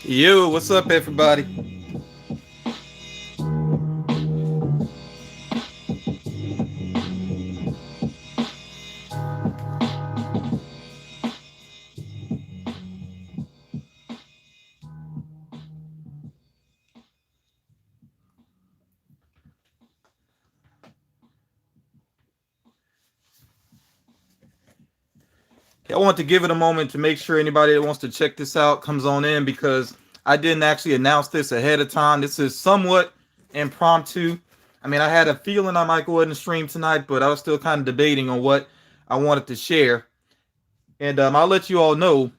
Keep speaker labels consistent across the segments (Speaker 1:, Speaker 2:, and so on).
Speaker 1: Yo, what's up, everybody? I want to give it a moment to make sure anybody that wants to check this out comes on in, because I didn't actually announce this ahead of time. This is somewhat impromptu. I mean, I had a feeling I might go ahead and stream tonight, but I was still kind of debating on what I wanted to share. And I'll let you all know,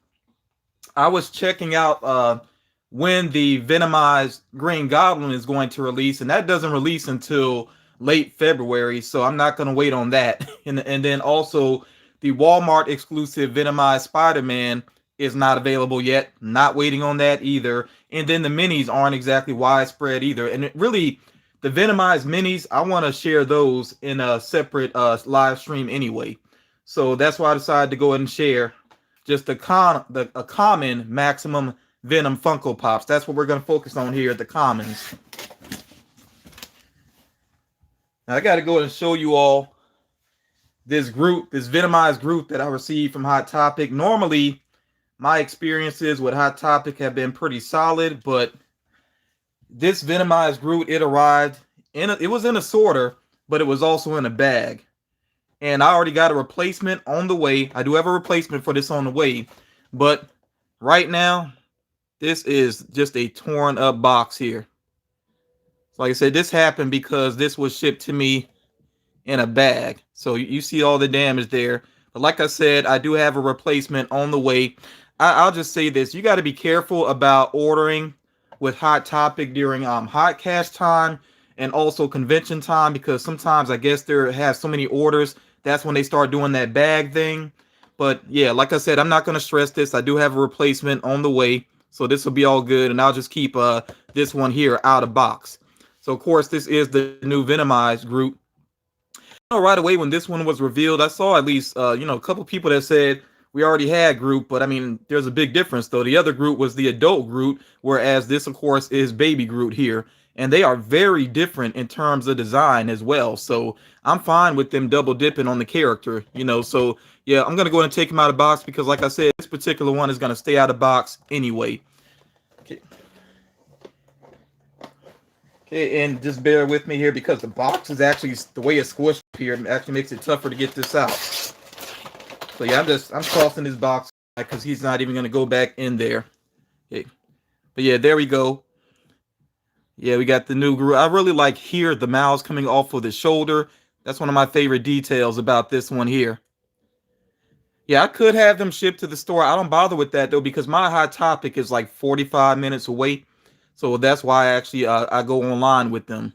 Speaker 1: I was checking out when the Venomized Green Goblin is going to release, and that doesn't release until late February, so I'm not going to wait on that. And then also, the Walmart exclusive Venomized Spider-Man is not available yet. Not waiting on that either. And then the minis aren't exactly widespread either. And really, the Venomized minis, I want to share those in a separate live stream anyway. So that's why I decided to go ahead and share just a common maximum Venom Funko Pops. That's what we're going to focus on here, the commons. Now, I got to go ahead and show you all this Groot, this Venomized Groot that I received from Hot Topic. Normally, my experiences with Hot Topic have been pretty solid, but this Venomized Groot, it arrived it was in a sorter, but it was also in a bag. And I already got a replacement on the way. I do have a replacement for this on the way, but right now, this is just a torn up box here. So like I said, this happened because this was shipped to me in a bag. So you see all the damage there. But like I said, I do have a replacement on the way. I'll just say this. You got to be careful about ordering with Hot Topic during hot cash time and also convention time, because sometimes I guess there has so many orders. That's when they start doing that bag thing. But yeah, like I said, I'm not going to stress this. I do have a replacement on the way. So this will be all good. And I'll just keep this one here out of box. So of course, this is the new Venomized Groot. Right away when this one was revealed, I saw at least a couple people that said we already had Groot, but I mean, there's a big difference though. The other Groot was the adult Groot, whereas this, of course, is baby Groot here, and they are very different in terms of design as well. So I'm fine with them double dipping on the character, So yeah, I'm gonna go ahead and take him out of box because, like I said, this particular one is gonna stay out of box anyway. Okay, and just bear with me here because the box is actually, the way it's squished here, actually makes it tougher to get this out. So yeah, I'm tossing this box because he's not even going to go back in there. Okay. But yeah, there we go. Yeah, we got the new Groot. I really like here the mouths coming off of the shoulder. That's one of my favorite details about this one here. Yeah, I could have them shipped to the store. I don't bother with that though because my Hot Topic is like 45 minutes away. So that's why actually I go online with them.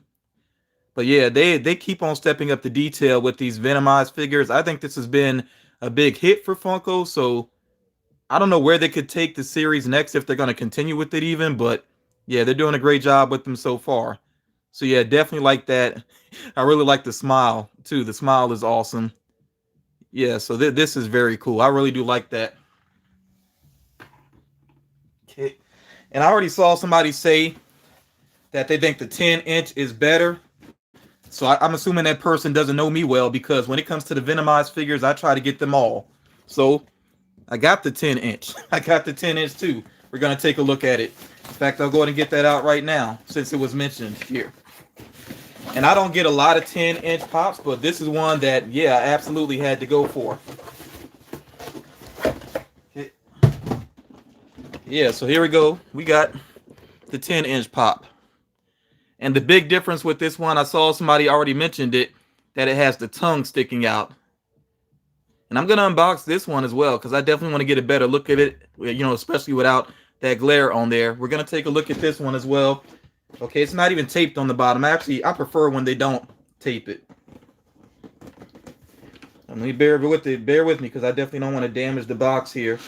Speaker 1: But yeah, they keep on stepping up the detail with these Venomized figures. I think this has been a big hit for Funko. So I don't know where they could take the series next, if they're going to continue with it even. But yeah, they're doing a great job with them so far. So yeah, definitely like that. I really like the smile too. The smile is awesome. Yeah, so this is very cool. I really do like that. Okay. And I already saw somebody say that they think the 10-inch is better. So I'm assuming that person doesn't know me well, because when it comes to the Venomized figures, I try to get them all. So I got the 10-inch. I got the 10-inch too. We're going to take a look at it. In fact, I'll go ahead and get that out right now since it was mentioned here. And I don't get a lot of 10-inch pops, but this is one that, yeah, I absolutely had to go for. Okay. Yeah, so here we go. We got the 10-inch pop. And the big difference with this one, I saw somebody already mentioned it, that it has the tongue sticking out. And I'm going to unbox this one as well, because I definitely want to get a better look at it, especially without that glare on there. We're going to take a look at this one as well. Okay, it's not even taped on the bottom. Actually, I prefer when they don't tape it. Let me bear with me, because I definitely don't want to damage the box here.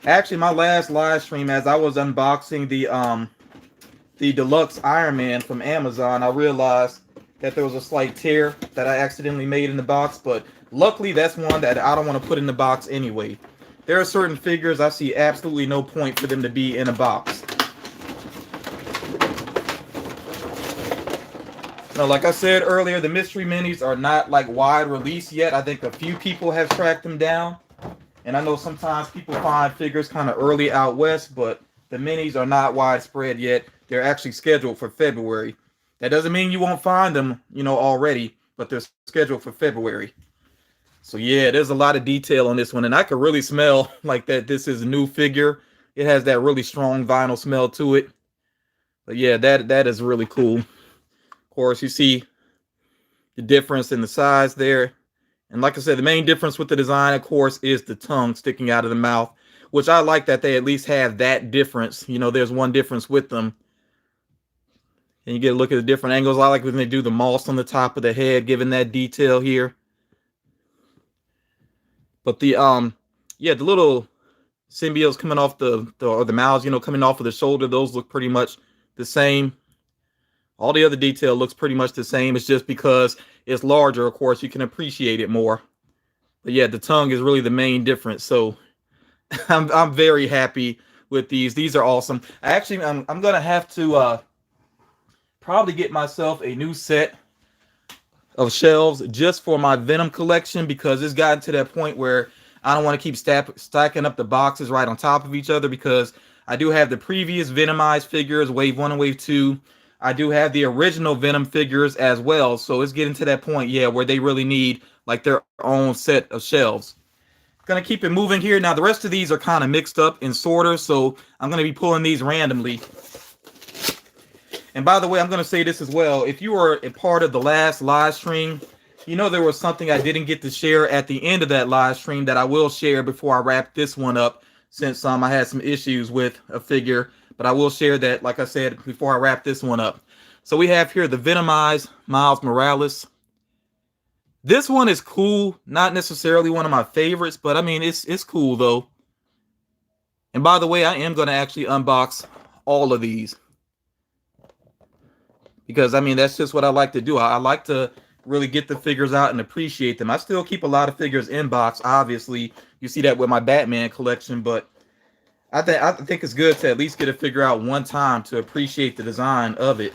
Speaker 1: Actually, my last live stream, as I was unboxing the deluxe Iron Man from Amazon, I realized that there was a slight tear that I accidentally made in the box, but luckily that's one that I don't want to put in the box anyway. There are certain figures I see absolutely no point for them to be in a box. Now, like I said earlier, the mystery minis are not like wide release yet. I think a few people have tracked them down. And I know sometimes people find figures kind of early out west, but the minis are not widespread yet. They're actually scheduled for February. That doesn't mean you won't find them, already, but they're scheduled for February. So yeah, there's a lot of detail on this one, and I could really smell like that this is a new figure. It has that really strong vinyl smell to it. But yeah, that is really cool. Of course, you see the difference in the size there. And like I said, the main difference with the design, of course, is the tongue sticking out of the mouth, which I like that they at least have that difference. There's one difference with them. And you get a look at the different angles. I like when they do the moss on the top of the head, giving that detail here. But the little symbiotes coming off the mouths, coming off of the shoulder, those look pretty much the same. All the other detail looks pretty much the same. It's just because it's larger, of course, you can appreciate it more. But yeah, the tongue is really the main difference. So I'm very happy with these. These are awesome. I'm gonna have to probably get myself a new set of shelves just for my Venom collection, because it's gotten to that point where I don't want to keep stacking up the boxes right on top of each other, because I do have the previous Venomized figures, Wave 1 and Wave 2. I do have the original Venom figures as well. So it's getting to that point, yeah, where they really need like their own set of shelves. Gonna keep it moving here. Now the rest of these are kind of mixed up in sorter, so I'm gonna be pulling these randomly. And by the way, I'm gonna say this as well. If you were a part of the last live stream, there was something I didn't get to share at the end of that live stream that I will share before I wrap this one up, since I had some issues with a figure. But I will share that, like I said, before I wrap this one up. So we have here the Venomized Miles Morales. This one is cool. Not necessarily one of my favorites, but I mean, it's cool though. And by the way, I am going to actually unbox all of these, because I mean, that's just what I like to do. I like to really get the figures out and appreciate them. I still keep a lot of figures in box. Obviously, you see that with my Batman collection, but I think it's good to at least get a figure out one time to appreciate the design of it.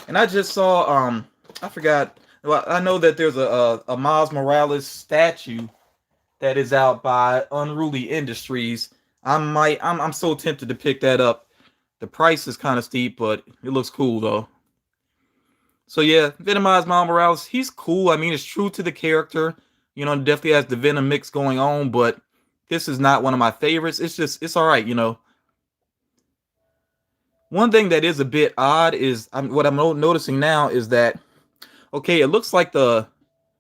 Speaker 1: And I just saw, I forgot. Well, I know that there's a Miles Morales statue that is out by Unruly Industries. I'm so tempted to pick that up. The price is kind of steep, but it looks cool though. So yeah, Venomized Miles Morales, he's cool. I mean, it's true to the character. Definitely has the Venom mix going on, but this is not one of my favorites. It's all right, One thing that is a bit odd is what I'm noticing now is that, okay, it looks like the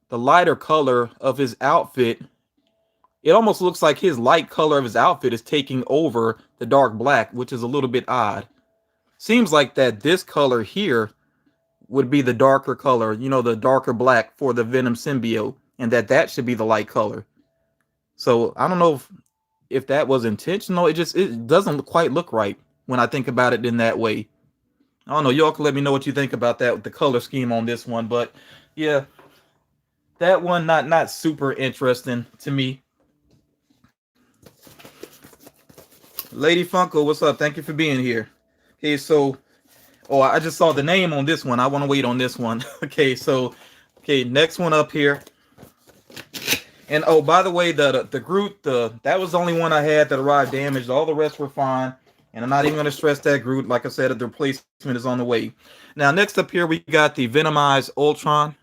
Speaker 1: lighter color of his outfit, it almost looks like his light color of his outfit is taking over the dark black, which is a little bit odd. Seems like that this color here would be the darker color, the darker black for the Venom symbiote, and that should be the light color. So I don't know if that was intentional. It doesn't quite look right when I think about it in that way. I don't know. Y'all can let me know what you think about that with the color scheme on this one, but yeah, that one not super interesting to me. Lady Funko, what's up? Thank you for being here. Okay, so I just saw the name on this one. I want to wait on this one. Okay, next one up here. And oh, by the way, the Groot, that was the only one I had that arrived damaged. All the rest were fine. And I'm not even going to stress that Groot. Like I said, the replacement is on the way. Now, next up here, we got the Venomized Ultron.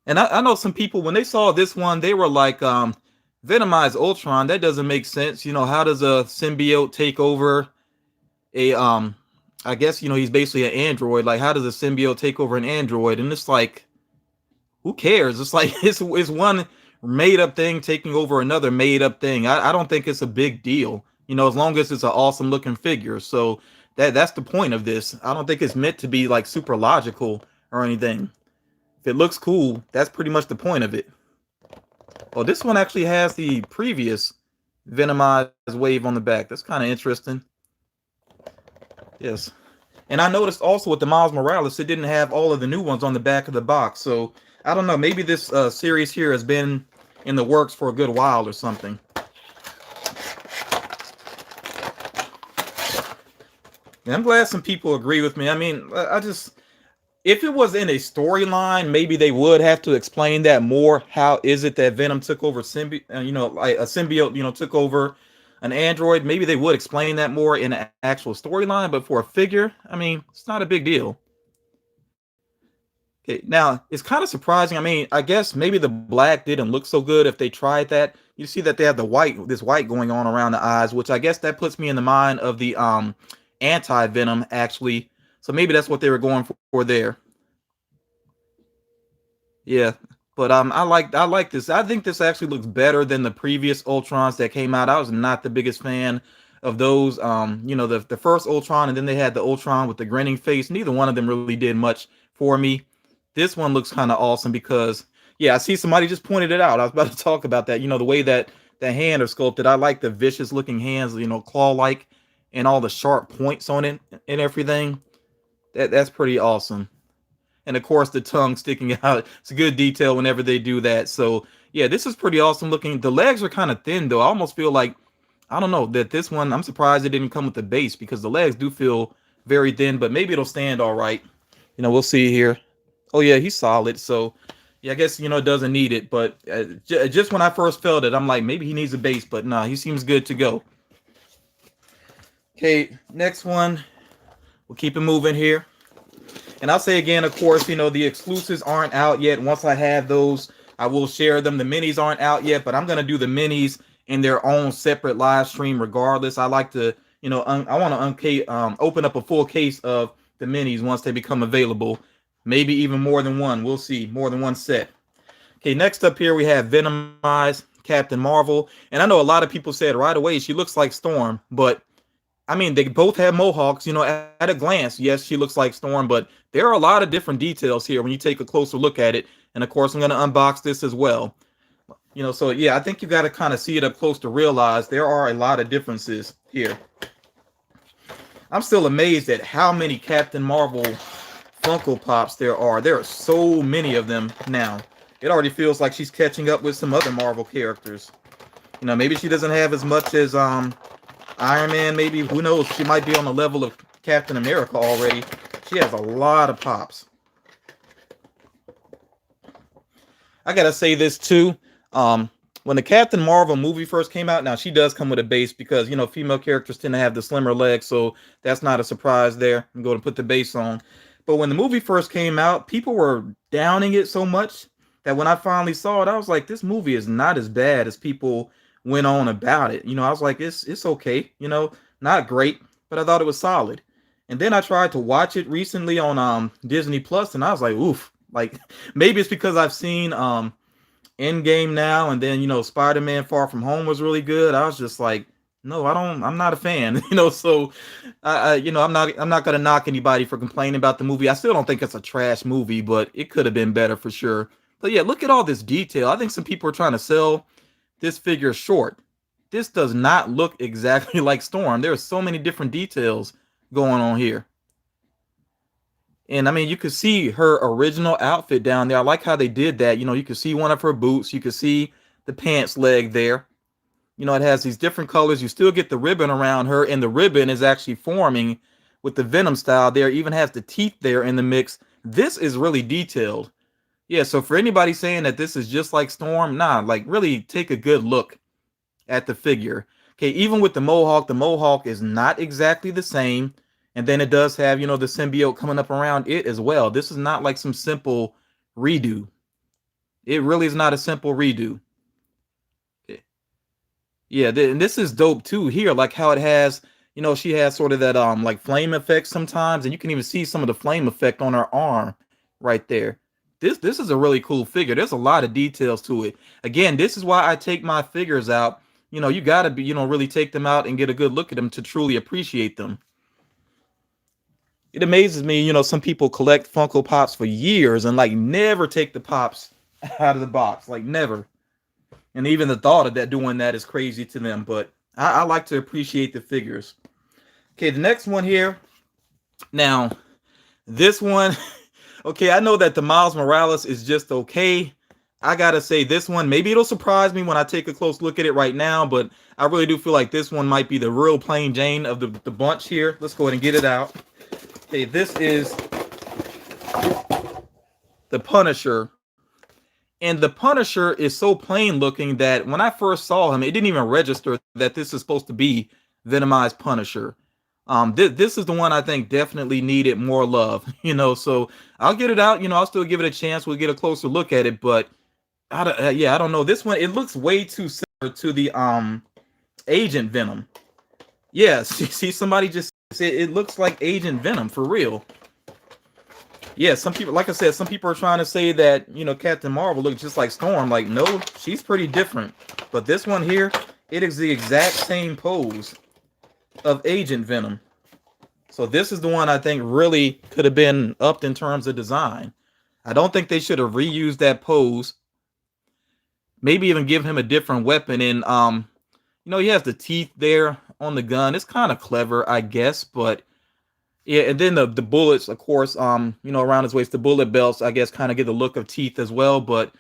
Speaker 1: And I know some people when they saw this one, they were like, Venomized Ultron, that doesn't make sense. You know, how does a symbiote take over a I guess, you know, he's basically an android. Like, how does a symbiote take over an android? And it's like, who cares? It's like it's one made up thing taking over another made up thing. I don't think it's a big deal, you know, as long as it's an awesome looking figure. So that's the point of this. I don't think it's meant to be like super logical or anything. If it looks cool, that's pretty much the point of it. Oh, this one actually has the previous Venomized wave on the back. That's kind of interesting. Yes. And I noticed also with the Miles Morales, it didn't have all of the new ones on the back of the box. So I don't know. Maybe this series here has been in the works for a good while or something. And I'm glad some people agree with me. I mean, I just, if it was in a storyline, maybe they would have to explain that more. How is it that Venom took over you know, like a symbiote, you know, took over an android? Maybe they would explain that more in an actual storyline. But for a figure, I mean, it's not a big deal. Okay, now it's kind of surprising. I mean, I guess maybe the black didn't look so good if they tried that. You see that they have the white, this white going on around the eyes, which I guess that puts me in the mind of the anti-venom actually. So maybe that's what they were going for there. Yeah. But I like this. I think this actually looks better than the previous Ultrons that came out. I was not the biggest fan of those. You know, the first Ultron, and then they had the Ultron with the grinning face. Neither one of them really did much for me. This one looks kind of awesome because, yeah, I see somebody just pointed it out. I was about to talk about that. You know, the way that the hand are sculpted. I like the vicious looking hands, you know, claw like, and all the sharp points on it and everything. That's pretty awesome. And of course the tongue sticking out. It's a good detail whenever they do that. So yeah, this is pretty awesome looking. The legs are kind of thin though. I almost feel like, I don't know, that this one, I'm surprised it didn't come with the base because the legs do feel very thin, but maybe it'll stand all right. You know, we'll see here. Oh yeah, he's solid. So yeah, I guess, you know, it doesn't need it, but just when I first felt it, I'm like, maybe he needs a base, but nah, he seems good to go. Okay, next one. We'll keep it moving here. And I'll say again, of course, you know, the exclusives aren't out yet. Once I have those, I will share them. The minis aren't out yet, but I'm going to do the minis in their own separate live stream regardless. I like to, you know, I want to open up a full case of the minis once they become available. Maybe even more than one. We'll see. More than one set. Okay, next up here we have Venomized Captain Marvel. And I know a lot of people said right away she looks like Storm, but I mean, they both have mohawks, you know, at a glance. Yes, she looks like Storm, but there are a lot of different details here when you take a closer look at it. And of course, I'm going to unbox this as well. You know, so yeah, I think you got to kind of see it up close to realize there are a lot of differences here. I'm still amazed at how many Captain Marvel Funko Pops there are. There are so many of them now. It already feels like she's catching up with some other Marvel characters. You know, maybe she doesn't have as much as Iron Man, maybe. Who knows? She might be on the level of Captain America already. She has a lot of pops. I gotta say this too. When the Captain Marvel movie first came out, now she does come with a base because, you know, female characters tend to have the slimmer legs, so that's not a surprise there. I'm going to put the base on. But when the movie first came out, people were downing it so much that when I finally saw it, I was like, this movie is not as bad as people went on about it. You know, I was like, it's okay, you know, not great, but I thought it was solid. And then I tried to watch it recently on Disney Plus, and I was like, oof, like maybe it's because I've seen Endgame now, and then, you know, Spider-Man Far From Home was really good. I was just like, no, I'm not a fan, you know. So you know, I'm not gonna knock anybody for complaining about the movie. I still don't think it's a trash movie, but it could have been better for sure. But yeah, look at all this detail. I think some people are trying to sell this figure short. This does not look exactly like Storm. There are so many different details going on here. And I mean, you could see her original outfit down there. I like how they did that. You know, you could see one of her boots. You could see the pants leg there. You know, it has these different colors. You still get the ribbon around her, and the ribbon is actually forming with the Venom style there. It even has the teeth there in the mix. This is really detailed. Yeah, so for anybody saying that this is just like Storm, nah, like really take a good look at the figure. Okay, even with the Mohawk is not exactly the same. And then it does have, you know, the symbiote coming up around it as well. This is not like some simple redo. It really is not a simple redo. Yeah, and this is dope too here, like how it has, she has sort of that like flame effect sometimes, and you can even see some of the flame effect on her arm right there. This is a really cool figure. There's a lot of details to it. Again, this is why I take my figures out. You gotta be, really take them out and get a good look at them to truly appreciate them. It amazes me, some people collect Funko Pops for years and like never take the pops out of the box, like never. And even the thought of that doing that is crazy to them. But I like to appreciate the figures. Okay, the next one here. Now, this one, okay, I know that the Miles Morales is just okay. I gotta say this one, maybe it'll surprise me when I take a close look at it right now, but I really do feel like this one might be the real plain Jane of the bunch here. Let's go ahead and get it out. Okay, this is the Punisher. And the Punisher is so plain looking that when I first saw him, it didn't even register that this is supposed to be Venomized Punisher. This is the one I think definitely needed more love, so I'll get it out, I'll still give it a chance. We'll get a closer look at it, but I don't know. This one, it looks way too similar to the Agent Venom. Yeah, see somebody just said it looks like Agent Venom for real. Yeah, some people, like I said, some people are trying to say that, Captain Marvel looks just like Storm. Like, no, she's pretty different. But this one here, it is the exact same pose of Agent Venom. So this is the one I think really could have been upped in terms of design. I don't think they should have reused that pose. Maybe even give him a different weapon. And, he has the teeth there on the gun. It's kind of clever, I guess, but yeah, and then the bullets, of course, around his waist, the bullet belts, I guess, kind of get the look of teeth as well. But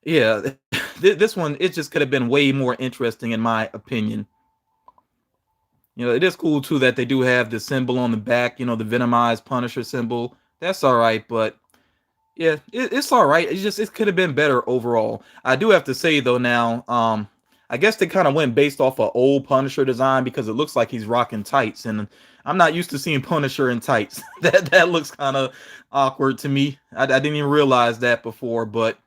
Speaker 1: yeah, this one, it just could have been way more interesting in my opinion. It is cool too that they do have the symbol on the back, the Venomized Punisher symbol. That's all right, but yeah, it's all right. It could have been better overall. I do have to say though now, I guess they kind of went based off an old Punisher design because it looks like he's rocking tights, and I'm not used to seeing Punisher in tights. that looks kind of awkward to me. I didn't even realize that before, but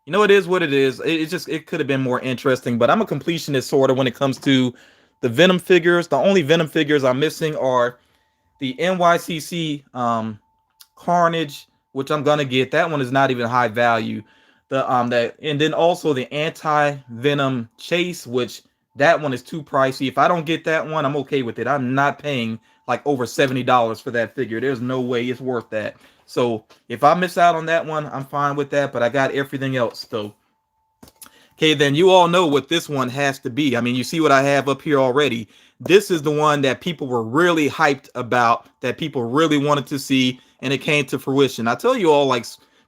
Speaker 1: it is what it is. It could have been more interesting. But I'm a completionist sort of when it comes to the Venom figures. The only Venom figures I'm missing are the NYCC Carnage, which I'm gonna get. That one is not even high value. And then also the anti-Venom Chase, which that one is too pricey. If I don't get that one, I'm okay with it. I'm not paying like over $70 for that figure. There's no way it's worth that. So if I miss out on that one, I'm fine with that, but I got everything else though. Okay, then you all know what this one has to be. I mean, you see what I have up here already. This is the one that people were really hyped about, that people really wanted to see, and it came to fruition. I tell you all, like,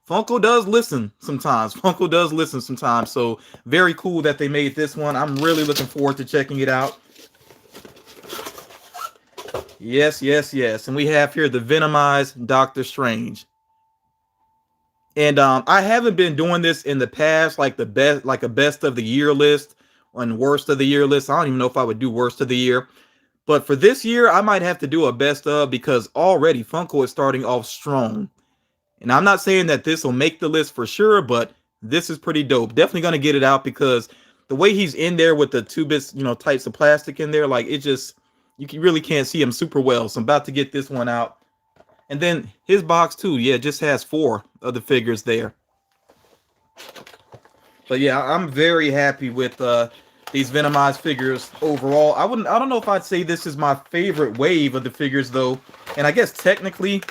Speaker 1: Funko does listen sometimes. Funko does listen sometimes. So very cool that they made this one. I'm really looking forward to checking it out. Yes, yes, yes. And we have here the Venomized Doctor Strange. And I haven't been doing this in the past, like the best, like a best of the year list and worst of the year list. I don't even know if I would do worst of the year. But for this year, I might have to do a best of because already Funko is starting off strong. And I'm not saying that this will make the list for sure, but this is pretty dope. Definitely going to get it out because the way he's in there with the 2 bits, types of plastic in there, like it just, really can't see him super well. So I'm about to get this one out. And then his box too, yeah, just has 4 of the figures there. But yeah, I'm very happy with these Venomized figures overall. I don't know if I'd say this is my favorite wave of the figures though. And I guess technically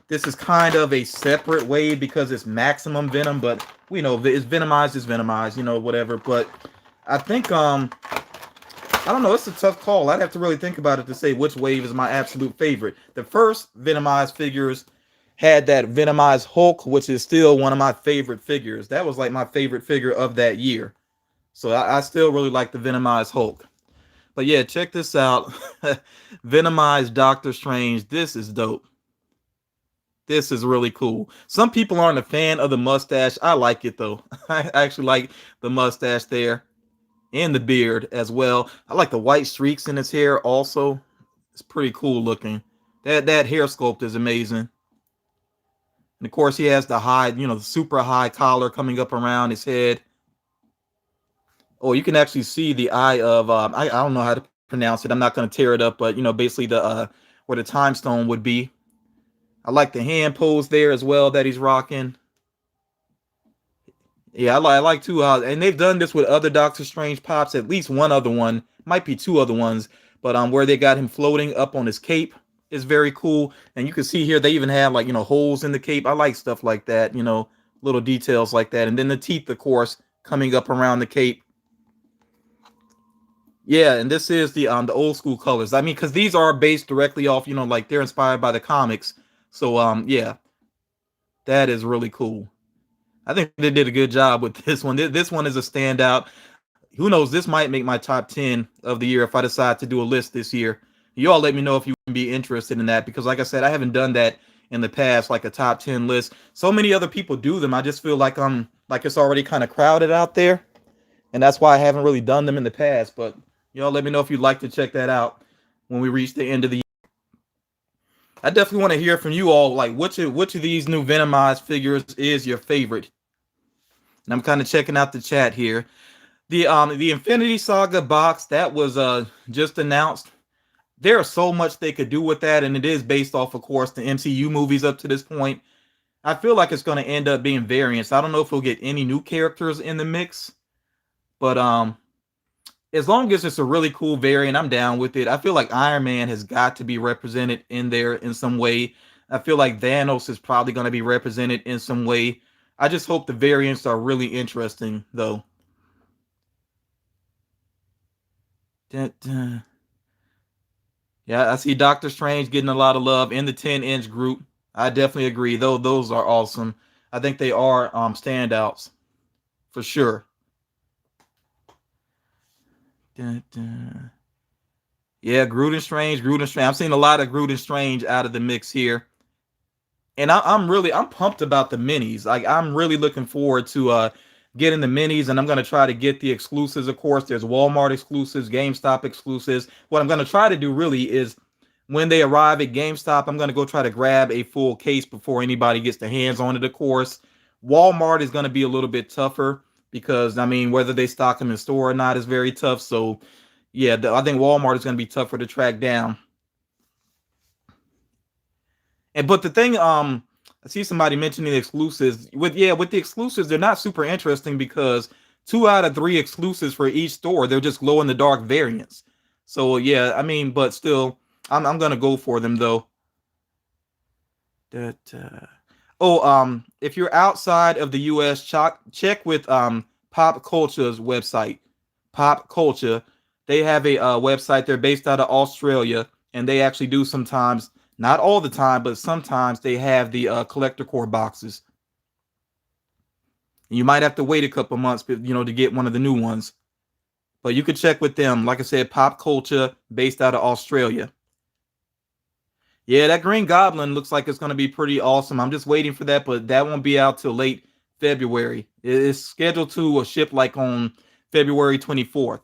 Speaker 1: this is kind of a separate wave because it's maximum Venom, but we know it's Venomized, whatever. But I think I don't know, it's a tough call. I'd have to really think about it to say which wave is my absolute favorite. The first Venomized figures had that Venomized Hulk, which is still one of my favorite figures. That was like my favorite figure of that year. So I still really like the Venomized Hulk. But yeah, check this out. Venomized Doctor Strange. This is dope. This is really cool. Some people aren't a fan of the mustache. I like it though. I actually like the mustache there. And the beard as well. I like the white streaks in his hair also. It's pretty cool looking. That hair sculpt is amazing. And of course, he has the high, the super high collar coming up around his head. Oh, you can actually see the eye of I don't know how to pronounce it. I'm not going to tear it up, but basically the where the time stone would be. I like the hand pose there as well that he's rocking. Yeah, I like too. And they've done this with other Doctor Strange pops. At least one other one, might be two other ones, but where they got him floating up on his cape is very cool. And you can see here they even have like holes in the cape. I like stuff like that. Little details like that. And then the teeth, of course, coming up around the cape. Yeah, and this is the old school colors. I mean, because these are based directly off, like they're inspired by the comics. So yeah, that is really cool. I think they did a good job with this one. This one is a standout. Who knows? This might make my top 10 of the year if I decide to do a list this year. You all let me know if you would be interested in that because, like I said, I haven't done that in the past, like a top 10 list. So many other people do them. I just feel like it's already kind of crowded out there, and that's why I haven't really done them in the past. But y'all let me know if you'd like to check that out when we reach the end of the year. I definitely want to hear from you all. Like, which of these new Venomized figures is your favorite? And I'm kind of checking out the chat here. The Infinity Saga box that was just announced. There's so much they could do with that, and it is based off, of course, the MCU movies up to this point. I feel like it's going to end up being variants. I don't know if we'll get any new characters in the mix, but as long as it's a really cool variant, I'm down with it. I feel like Iron Man has got to be represented in there in some way. I feel like Thanos is probably going to be represented in some way. I just hope the variants are really interesting, though. Dun, dun. Yeah, I see Doctor Strange getting a lot of love in the 10-inch group. I definitely agree. Though those are awesome. I think they are standouts for sure. Dun, dun. Yeah, Groot and Strange, Groot and Strange. I've seen a lot of Groot and Strange out of the mix here. And I'm pumped about the minis. Like I'm really looking forward to getting the minis, and I'm gonna try to get the exclusives. Of course, there's Walmart exclusives, GameStop exclusives. What I'm gonna try to do really is when they arrive at GameStop, I'm gonna go try to grab a full case before anybody gets their hands on it. Of course, Walmart is gonna be a little bit tougher because I mean whether they stock them in store or not is very tough. So yeah, I think Walmart is gonna be tougher to track down. And but the thing, I see somebody mentioning the exclusives. With the exclusives, they're not super interesting because 2 out of 3 exclusives for each store, they're just glow in the dark variants. So yeah, I mean, but still, I'm gonna go for them though. That if you're outside of the U.S., check with Pop Culture's website. Pop Culture, they have a website. They're based out of Australia, and they actually do sometimes, not all the time, but sometimes they have the collector core boxes. You might have to wait a couple months, to get one of the new ones. But you could check with them. Like I said, Pop Culture, based out of Australia. Yeah, that Green Goblin looks like it's going to be pretty awesome. I'm just waiting for that, but that won't be out till late February. It's scheduled to ship like on February 24th.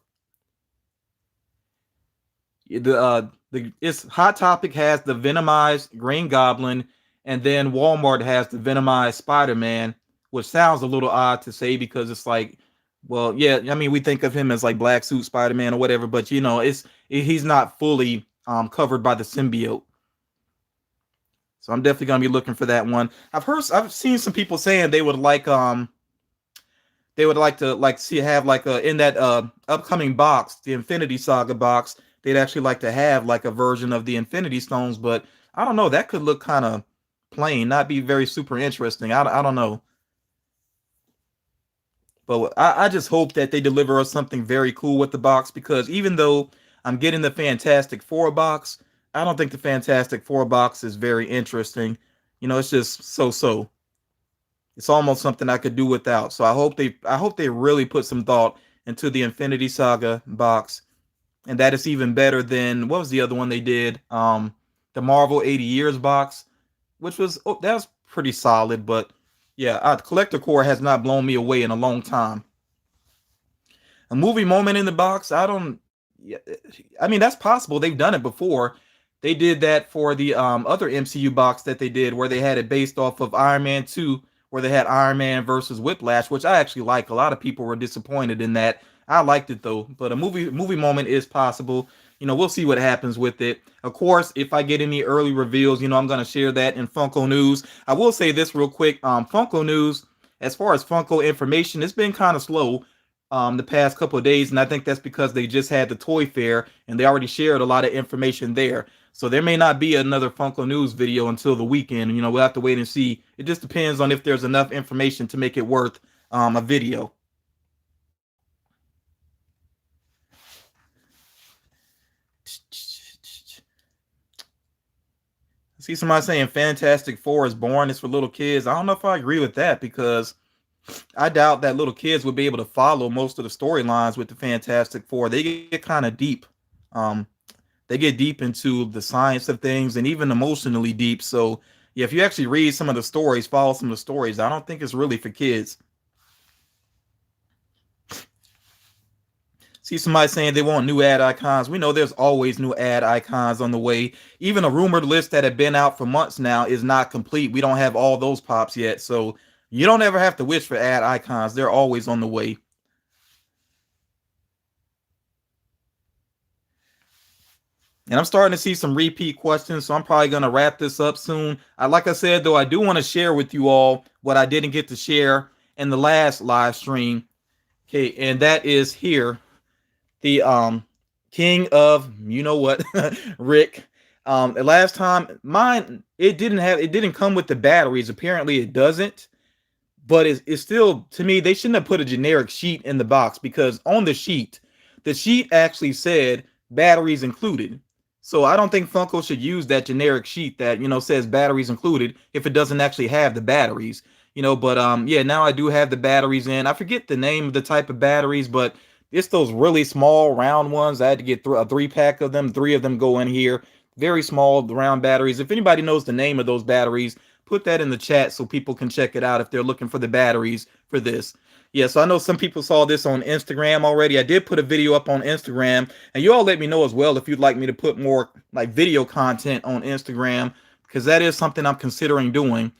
Speaker 1: It's Hot Topic has the Venomized Green Goblin, and then Walmart has the Venomized Spider-Man, which sounds a little odd to say because it's like, well, yeah, I mean we think of him as like Black Suit Spider-Man or whatever, but he's not fully covered by the symbiote. So I'm definitely gonna be looking for that one. I've seen some people saying they would like to see have like in that upcoming box, the Infinity Saga box, they'd actually like to have like a version of the Infinity Stones, but I don't know, that could look kind of plain, not be very super interesting. I don't know. But I just hope that they deliver us something very cool with the box because even though I'm getting the Fantastic Four box, I don't think the Fantastic Four box is very interesting. It's just so. It's almost something I could do without. So I hope they really put some thought into the Infinity Saga box, and that is even better than what was the other one they did? The Marvel 80 Years box, which was that was pretty solid, but yeah, Collector Core has not blown me away in a long time. A movie moment in the box, I don't. Yeah, I mean that's possible. They've done it before. They did that for the other MCU box that they did, where they had it based off of Iron Man 2, where they had Iron Man versus Whiplash, which I actually like. A lot of people were disappointed in that. I liked it though, but a movie moment is possible. We'll see what happens with it. Of course, if I get any early reveals, I'm gonna share that in Funko News. I will say this real quick. Funko News, as far as Funko information, it's been kind of slow the past couple of days, and I think that's because they just had the toy fair and they already shared a lot of information there. So there may not be another Funko News video until the weekend. We'll have to wait and see. It just depends on if there's enough information to make it worth a video. See somebody saying Fantastic Four is boring. It's for little kids. I don't know if I agree with that, because I doubt that little kids would be able to follow most of the storylines with the Fantastic Four. They get kind of deep. They get deep into the science of things and even emotionally deep. So yeah, if you actually read some of the stories, follow some of the stories, I don't think it's really for kids. See somebody saying they want new ad icons. We know there's always new ad icons on the way. Even a rumored list that had been out for months now is not complete. We don't have all those pops yet. So you don't ever have to wish for ad icons. They're always on the way. And I'm starting to see some repeat questions, so I'm probably going to wrap this up soon. Like I said, though, I do want to share with you all what I didn't get to share in the last live stream. Okay, and that is here. The king of Rick. The last time mine, it didn't come with the batteries. Apparently it doesn't, but it's still, to me, they shouldn't have put a generic sheet in the box, because on the sheet actually said batteries included. So I don't think Funko should use that generic sheet that says batteries included if it doesn't actually have the batteries. But yeah, now I do have the batteries in. I forget the name of the type of batteries, but it's those really small round ones. I had to get a 3-pack of them. 3 of them go in here. Very small round batteries. If anybody knows the name of those batteries, put that in the chat so people can check it out if they're looking for the batteries for this. Yeah, so I know some people saw this on Instagram already. I did put a video up on Instagram, and you all let me know as well if you'd like me to put more like video content on Instagram, because that is something I'm considering doing.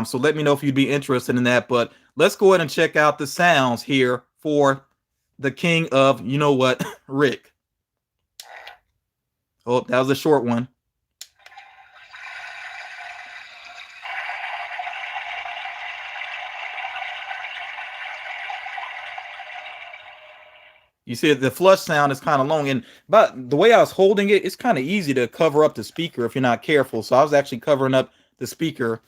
Speaker 1: So let me know if you'd be interested in that. But let's go ahead and check out the sounds here for the king of Rick. Oh, that was a short one. You see the flush sound is kind of long, but the way I was holding it, it's kind of easy to cover up the speaker if you're not careful. So I was actually covering up the speaker.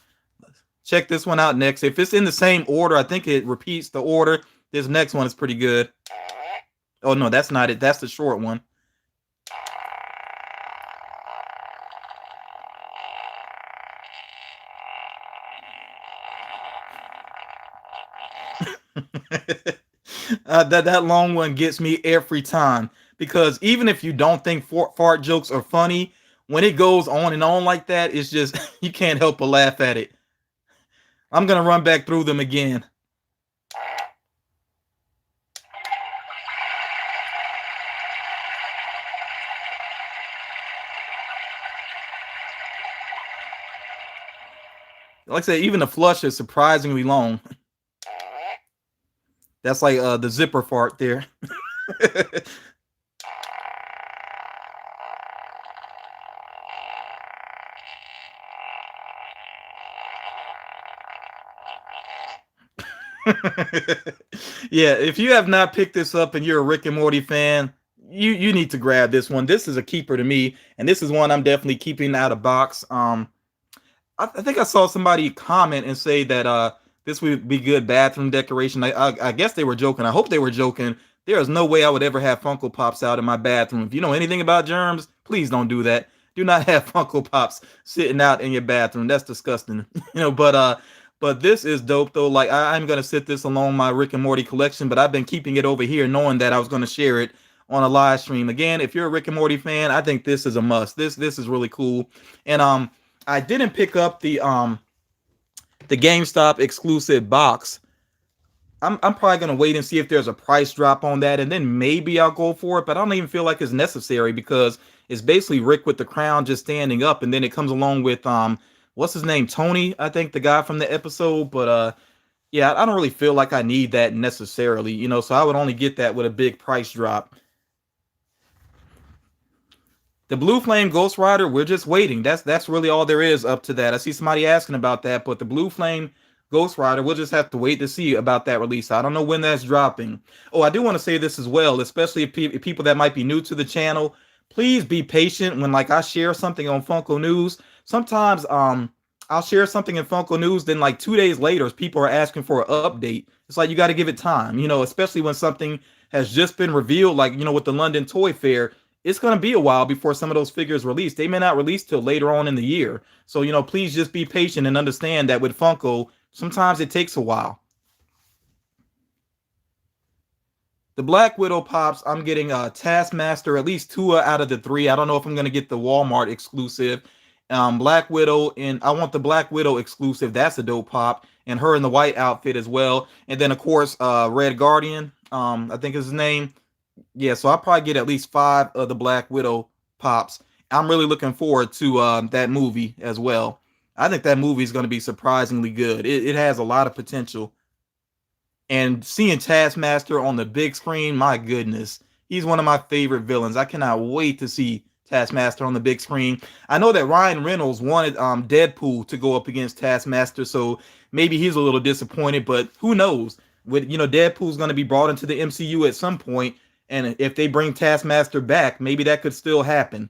Speaker 1: Check this one out next. If it's in the same order, I think it repeats the order. This next one is pretty good. Oh no, that's not it. That's the short one. That long one gets me every time, because even if you don't think fart jokes are funny, when it goes on and on like that, it's just you can't help but laugh at it. I'm gonna run back through them again. Like I said, even the flush is surprisingly long. That's like the zipper fart there. Yeah, if you have not picked this up and you're a Rick and Morty fan, you need to grab this one. This is a keeper to me, and this is one I'm definitely keeping out of box. I think I saw somebody comment and say that this would be good bathroom decoration. I guess they were joking. I hope they were joking. There is no way I would ever have Funko Pops out in my bathroom. If you know anything about germs, please don't do that. Do not have Funko Pops sitting out in your bathroom. That's disgusting. But this is dope though. Like I'm gonna sit this along my Rick and Morty collection, but I've been keeping it over here knowing that I was gonna share it on a live stream. Again, if you're a Rick and Morty fan, I think this is a must. This is really cool. And I didn't pick up the GameStop exclusive box I'm probably gonna wait and see if there's a price drop on that, and then maybe I'll go for it. But I don't even feel like it's necessary because it's basically Rick with the crown just standing up, and then it comes along with what's his name, Tony, I think, the guy from the episode. But yeah, I don't really feel like I need that necessarily, you know. So I would only get that with a big price drop. The Blue Flame Ghost Rider, we're just waiting. That's really all there is up to that. I see somebody asking about that, but the Blue Flame Ghost Rider, we'll just have to wait to see about that release. I don't know when that's dropping. Oh, I do want to say this as well, especially if people that might be new to the channel. Please be patient when like I share something on Funko News. Sometimes I'll share something in Funko News, then like 2 days later, people are asking for an update. It's like you got to give it time, you know, especially when something has just been revealed, like you know, with the London Toy Fair. It's going to be a while before some of those figures release. They may not release till later on in the year. So, you know, please just be patient and understand that with Funko, sometimes it takes a while. The Black Widow pops, I'm getting Taskmaster, at least two out of the three. I don't know if I'm going to get the Walmart exclusive. Black Widow, and I want the Black Widow exclusive. That's a dope pop. And her in the white outfit as well. And then, of course, Red Guardian, I think is his name. Yeah, so I'll probably get at least 5 of the Black Widow pops. I'm really looking forward to that movie as well. I think that movie is going to be surprisingly good. It has a lot of potential. And seeing Taskmaster on the big screen, my goodness, he's one of my favorite villains. I cannot wait to see Taskmaster on the big screen. I know that Ryan Reynolds wanted Deadpool to go up against Taskmaster, so maybe he's a little disappointed, but who knows? With you know, Deadpool's going to be brought into the MCU at some point, and if they bring Taskmaster back, maybe that could still happen.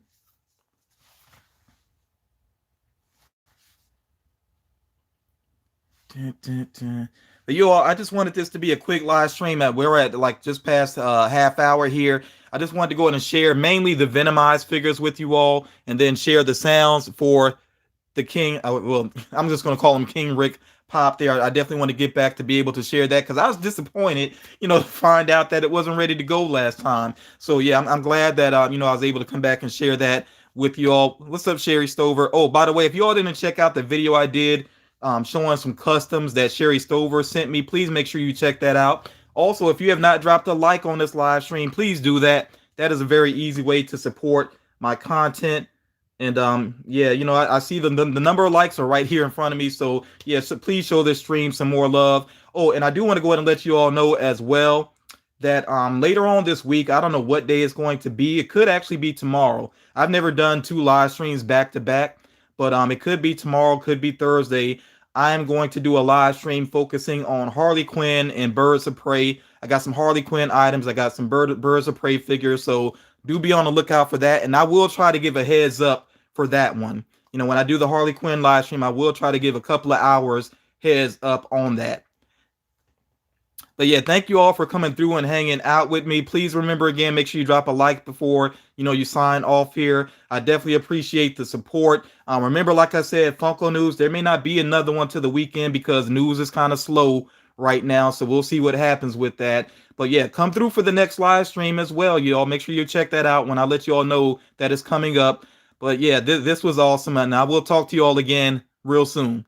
Speaker 1: Dun, dun, dun. But you all, I just wanted this to be a quick live stream. We're at like just past half hour here. I just wanted to go ahead and share mainly the Venomized figures with you all, and then share the sounds for the King. Well, I'm just going to call him King Rick Pop there. I definitely want to get back to be able to share that because I was disappointed, you know, to find out that it wasn't ready to go last time. So yeah, I'm glad that you know, I was able to come back and share that with you all. What's up, Sherry Stover? Oh, by the way, if you all didn't check out the video I did showing some customs that Sherry Stover sent me, please make sure you check that out. Also, if you have not dropped a like on this live stream, please do that. That is a very easy way to support my content. And yeah, you know, I see the number of likes are right here in front of me. So yeah, so please show this stream some more love. Oh, and I do want to go ahead and let you all know as well that later on this week, I don't know what day it's going to be. It could actually be tomorrow. I've never done 2 live streams back to back, but it could be tomorrow, could be Thursday. I am going to do a live stream focusing on Harley Quinn and Birds of Prey. I got some Harley Quinn items. I got some Birds of Prey figures. So do be on the lookout for that. And I will try to give a heads up for that one. You know, when I do the Harley Quinn live stream, I will try to give a couple of hours heads up on that. But yeah, thank you all for coming through and hanging out with me. Please remember again, make sure you drop a like before, you know, you sign off here. I definitely appreciate the support. Remember, like I said, Funko News, there may not be another one to the weekend because news is kind of slow right now. So we'll see what happens with that. But yeah, come through for the next live stream as well, y'all. Make sure you check that out when I let you all know that it's coming up. But yeah, this was awesome. And I will talk to you all again real soon.